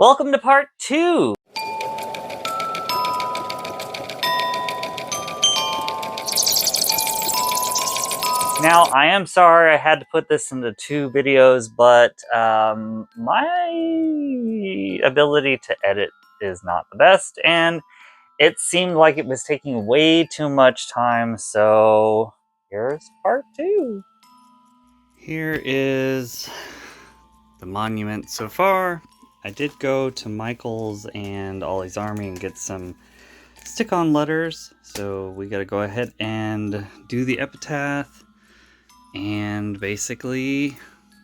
Welcome to part 2! Now, I am sorry I had to put this into 2 videos, but my ability to edit is not the best, and it seemed like it was taking way too much time, so here's part 2. Here is the monument so far. I did go to Michael's and Ollie's Army and get some stick-on letters, so we gotta go ahead and do the epitaph and basically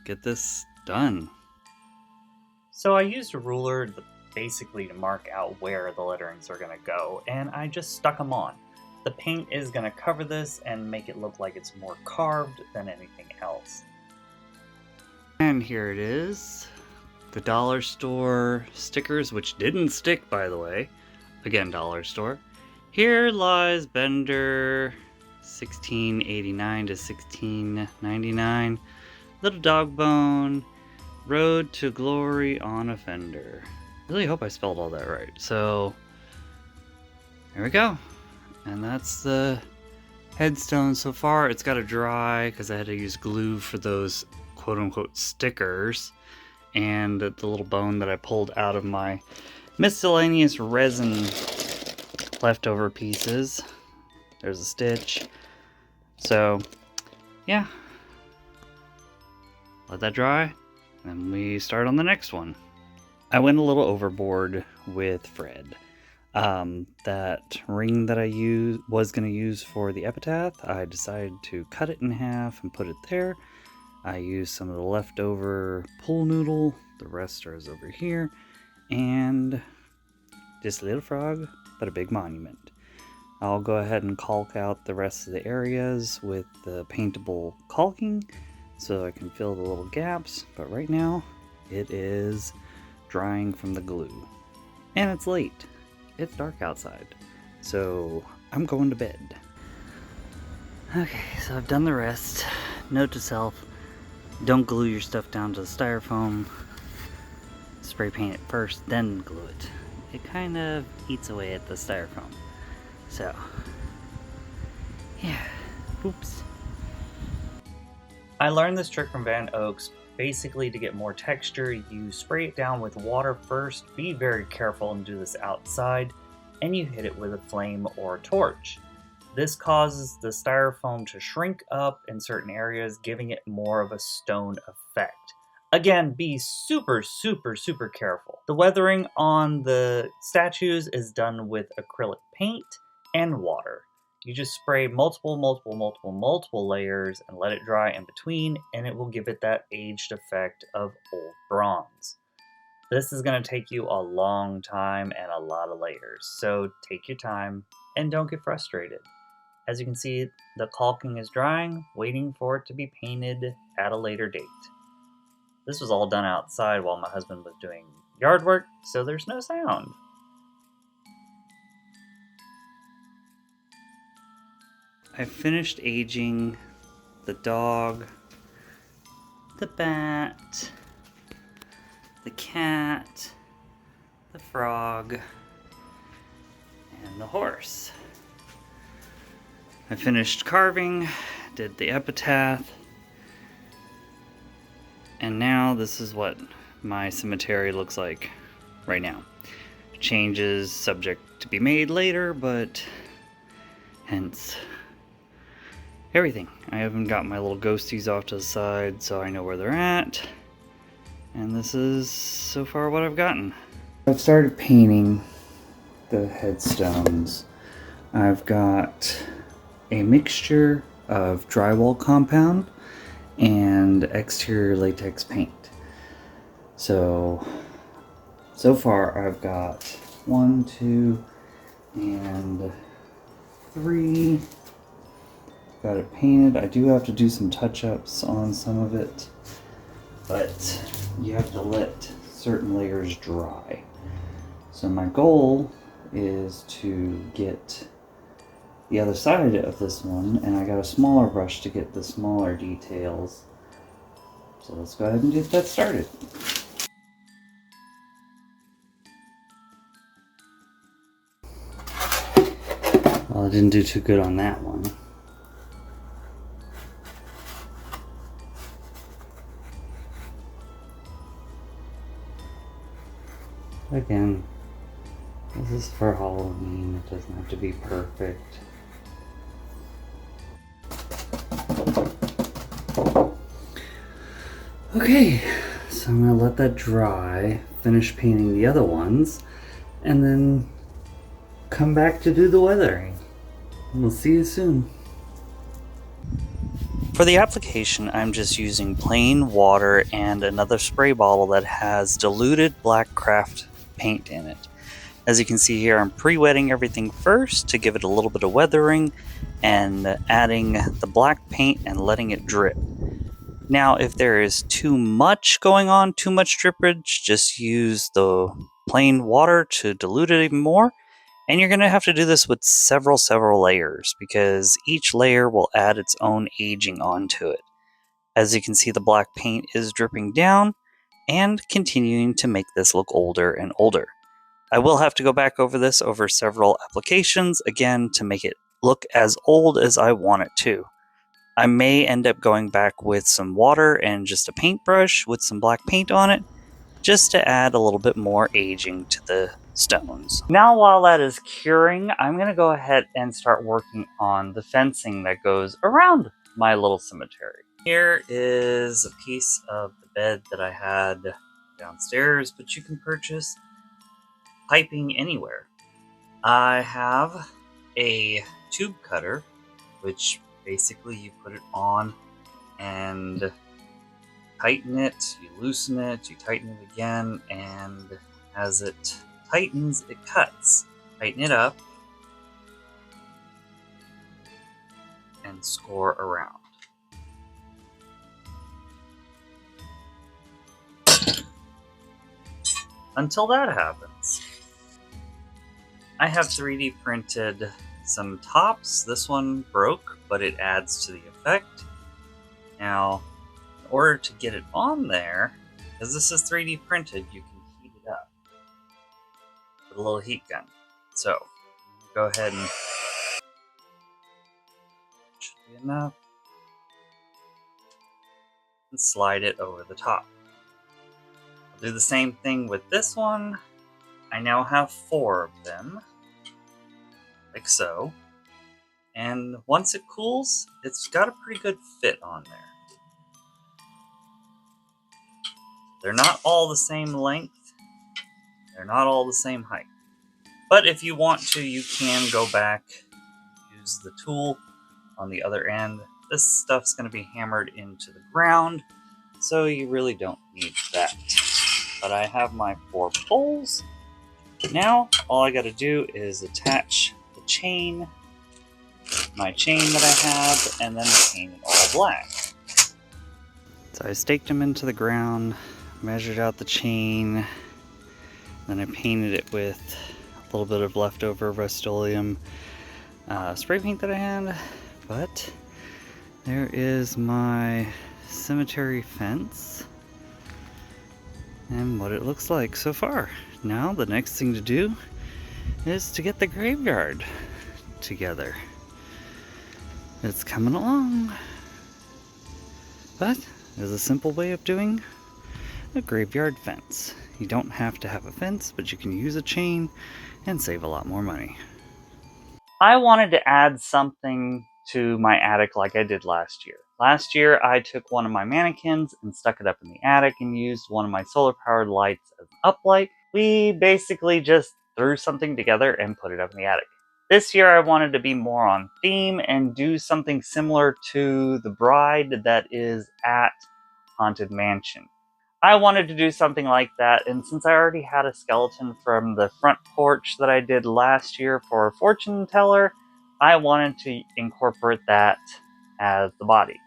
get this done. So I used a ruler basically to mark out where the letterings are gonna go, and I just stuck them on. The paint is gonna cover this and make it look like it's more carved than anything else. And here it is. The dollar store stickers, which didn't stick, by the way. Again, dollar store. Here lies Bender 1689 to 1699. Little Dog Bone. Road to Glory on a Fender. Really hope I spelled all that right. So, there we go. And that's the headstone so far. It's got to dry because I had to use glue for those quote-unquote stickers. And the little bone that I pulled out of my miscellaneous resin leftover pieces. There's a stitch. So, yeah. Let that dry, and we start on the next one. I went a little overboard with Fred. That ring that I was going to use for the epitaph, I decided to cut it in half and put it there. I used some of the leftover pool noodle. The rest is over here. And just a little frog, but a big monument. I'll go ahead and caulk out the rest of the areas with the paintable caulking so I can fill the little gaps. But right now, it is drying from the glue. And it's late. It's dark outside. So I'm going to bed. Okay, so I've done the rest. Note to self. Don't glue your stuff down to the styrofoam. Spray paint it first, then glue it. It kind of eats away at the styrofoam. So, yeah, oops. I learned this trick from Van Oaks. Basically, to get more texture, you spray it down with water first. Be very careful and do this outside. And you hit it with a flame or a torch. This causes the styrofoam to shrink up in certain areas, giving it more of a stone effect. Again, be super, super, super careful. The weathering on the statues is done with acrylic paint and water. You just spray multiple layers and let it dry in between, and it will give it that aged effect of old bronze. This is going to take you a long time and a lot of layers, so take your time and don't get frustrated. As you can see, the caulking is drying, waiting for it to be painted at a later date. This was all done outside while my husband was doing yard work, so there's no sound. I finished aging the dog, the bat, the cat, the frog, and the horse. I finished carving, did the epitaph, and now this is what my cemetery looks like right now. Changes subject to be made later, but hence everything. I haven't got my little ghosties off to the side, so I know where they're at. And this is so far what I've gotten. I've started painting the headstones. I've got a mixture of drywall compound and exterior latex paint. So far I've got 1, 2, and 3. Got it painted. I do have to do some touch-ups on some of it, but you have to let certain layers dry. So my goal is to get the other side of this one, and I got a smaller brush to get the smaller details. So let's go ahead and get that started. Well, I didn't do too good on that one. Again, this is for Halloween. It doesn't have to be perfect. Okay, so I'm gonna let that dry, finish painting the other ones, and then come back to do the weathering. We'll see you soon. For the application, I'm just using plain water and another spray bottle that has diluted black craft paint in it. As you can see here, I'm pre-wetting everything first to give it a little bit of weathering and adding the black paint and letting it drip. Now, if there is too much going on, too much drippage, just use the plain water to dilute it even more. And you're going to have to do this with several layers because each layer will add its own aging onto it. As you can see, the black paint is dripping down and continuing to make this look older and older. I will have to go back over this over several applications again to make it look as old as I want it to. I may end up going back with some water and just a paintbrush with some black paint on it, just to add a little bit more aging to the stones. Now while that is curing, I'm going to go ahead and start working on the fencing that goes around my little cemetery. Here is a piece of the bed that I had downstairs, but you can purchase piping anywhere. I have a tube cutter, which basically you put it on and tighten it, you loosen it, you tighten it again, and as it tightens, it cuts. Tighten it up and score around. Until that happens, I have 3D printed some tops. This one broke, but it adds to the effect. Now, in order to get it on there, because this is 3D printed, you can heat it up with a little heat gun. So, go ahead and should be enough, and slide it over the top. I'll do the same thing with this one. I now have 4 of them, like so. And once it cools, it's got a pretty good fit on there. They're not all the same length. They're not all the same height. But if you want to, you can go back, use the tool on the other end. This stuff's going to be hammered into the ground, so you really don't need that. But I have my 4 poles. Now, all I got to do is attach the chain, my chain that I have, and then paint it all black. So I staked them into the ground, measured out the chain, then I painted it with a little bit of leftover Rust-Oleum spray paint that I had. But there is my cemetery fence and what it looks like so far. Now the next thing to do is to get the graveyard together. It's coming along, but there's a simple way of doing a graveyard fence. You don't have to have a fence, but you can use a chain and save a lot more money. I wanted to add something to my attic like I did last year. Last year, I took one of my mannequins and stuck it up in the attic and used one of my solar-powered lights as an uplight. We basically just threw something together and put it up in the attic. This year, I wanted to be more on theme and do something similar to the bride that is at Haunted Mansion. I wanted to do something like that, and since I already had a skeleton from the front porch that I did last year for a fortune teller, I wanted to incorporate that as the body.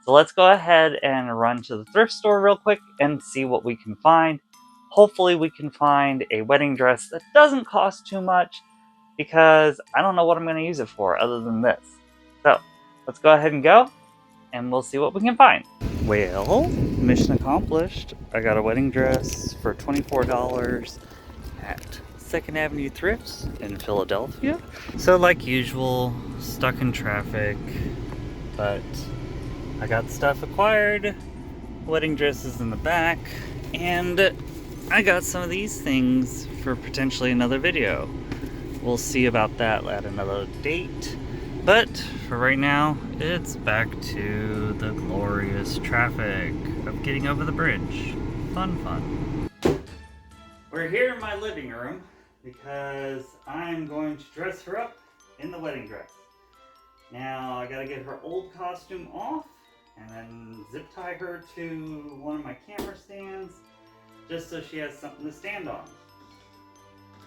So let's go ahead and run to the thrift store real quick and see what we can find. Hopefully we can find a wedding dress that doesn't cost too much, because I don't know what I'm going to use it for other than this. So let's go ahead and go, and we'll see what we can find. Well, mission accomplished. I got a wedding dress for $24 at 2nd Avenue Thrifts in Philadelphia. So like usual, stuck in traffic, but I got stuff acquired, wedding dresses in the back, and I got some of these things for potentially another video. We'll see about that at another date. But for right now, it's back to the glorious traffic of getting over the bridge. Fun. We're here in my living room because I'm going to dress her up in the wedding dress. Now I gotta get her old costume off and then zip tie her to one of my camera stands just so she has something to stand on.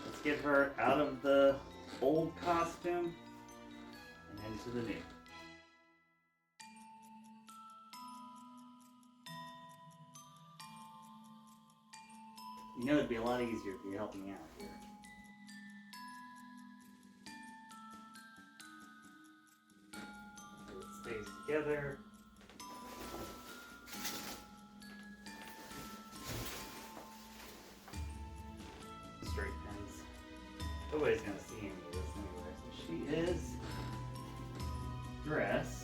Let's get her out of the old costume and into the new. You know it'd be a lot easier if you helped me out here. It stays together. Straight pins. Nobody's gonna see any of this anyway. So she is dressed.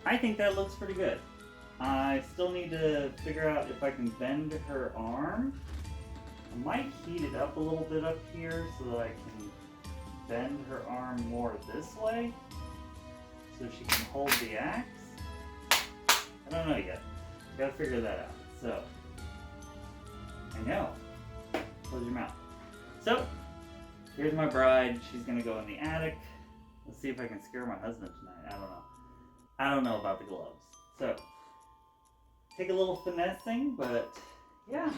I think that looks pretty good. I still need to figure out if I can bend her arm. I might heat it up a little bit up here so that I can bend her arm more this way so she can hold the axe. I don't know yet. Gotta figure that out. So, I know. Close your mouth. So, here's my bride. She's gonna go in the attic. Let's see if I can scare my husband tonight. I don't know. I don't know about the gloves. So, take a little finessing, but yeah.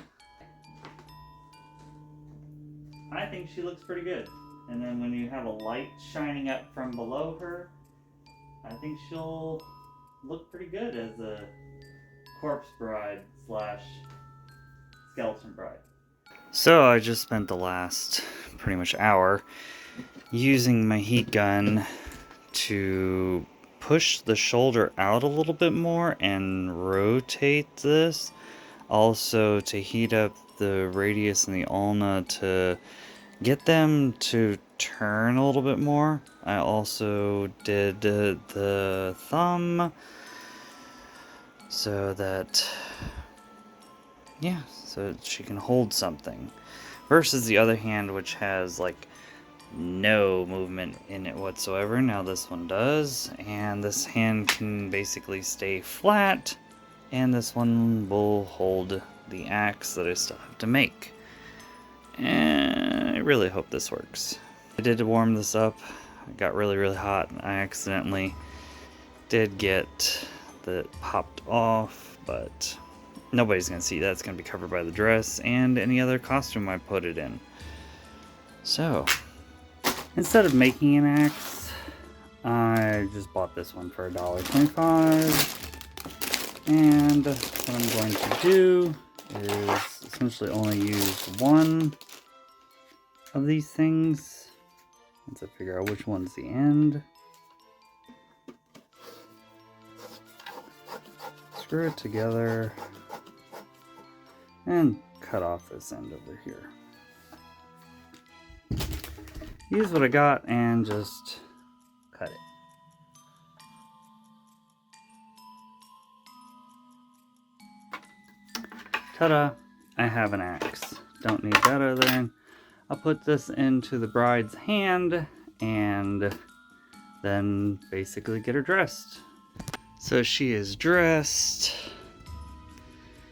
I think she looks pretty good. And then when you have a light shining up from below her, I think she'll look pretty good as a corpse bride slash skeleton bride. So I just spent the last pretty much hour using my heat gun to push the shoulder out a little bit more and rotate this. Also to heat up the radius and the ulna to get them to turn a little bit more. I also did the thumb so that, yeah, so she can hold something. Versus the other hand, which has like no movement in it whatsoever. Now this one does, and this hand can basically stay flat, and this one will hold the axe that I still have to make. And I really hope this works. I did warm this up. It got really hot, and I accidentally did get that popped off, but nobody's gonna see that. It's gonna be covered by the dress and any other costume I put it in. So instead of making an axe, I just bought this one for $1.25. And what I'm going to do is essentially only use one of these things. Once I figure out which one's the end. Screw it together and cut off this end over here. Use what I got and just cut it. Ta-da! I have an axe. Don't need that other end. I'll put this into the bride's hand and then basically get her dressed. So she is dressed.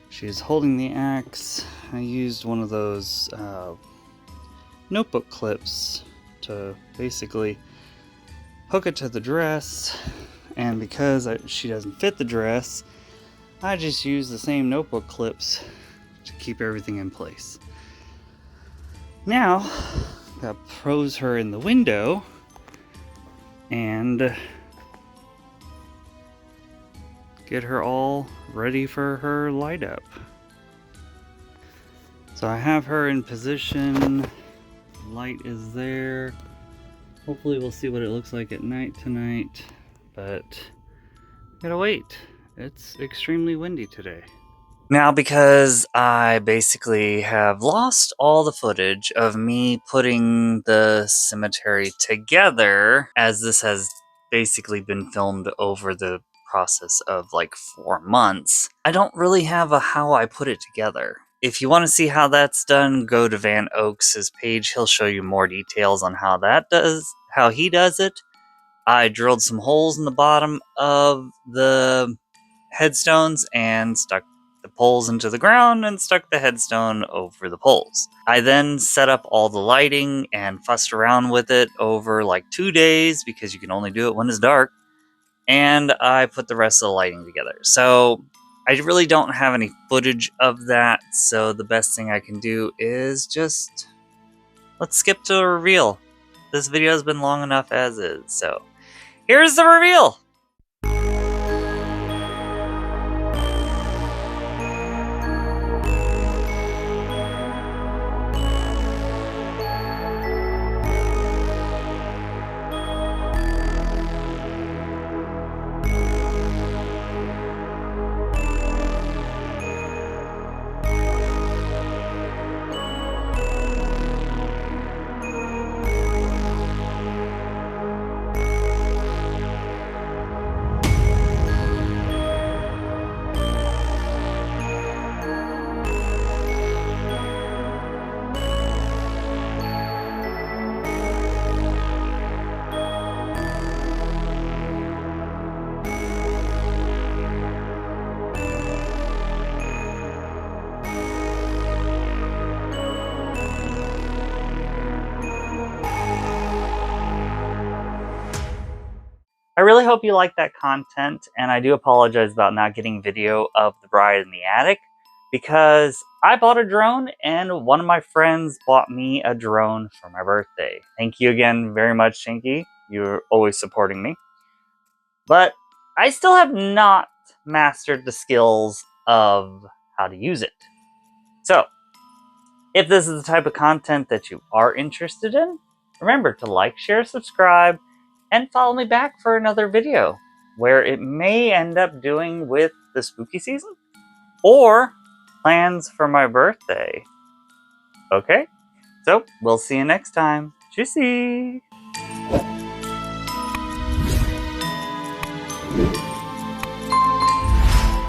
She's holding the axe. I used one of those notebook clips to basically hook it to the dress, and because she doesn't fit the dress, I just use the same notebook clips to keep everything in place. Now, I'm gonna pose her in the window and get her all ready for her light up. So I have her in position, light is there. Hopefully we'll see what it looks like at night tonight, but gotta wait. It's extremely windy today. Now, because I basically have lost all the footage of me putting the cemetery together, as this has basically been filmed over the process of like 4 months, I don't really have a how I put it together. If you want to see how that's done, go to Van Oaks' page. He'll show you more details on how he does it. I drilled some holes in the bottom of the headstones and stuck the poles into the ground and stuck the headstone over the poles. I then set up all the lighting and fussed around with it over like 2 days because you can only do it when it's dark. And I put the rest of the lighting together. So I really don't have any footage of that. So the best thing I can do is just let's skip to a reveal. This video has been long enough as is. So here's the reveal. I really hope you like that content, and I do apologize about not getting video of the bride in the attic, because I bought a drone, and one of my friends bought me a drone for my birthday. Thank you again very much, Shinky. You're always supporting me. But I still have not mastered the skills of how to use it. So, if this is the type of content that you are interested in, remember to like, share, subscribe, and follow me back for another video where it may end up doing with the spooky season or plans for my birthday. Okay? So, we'll see you next time. Tschüssi!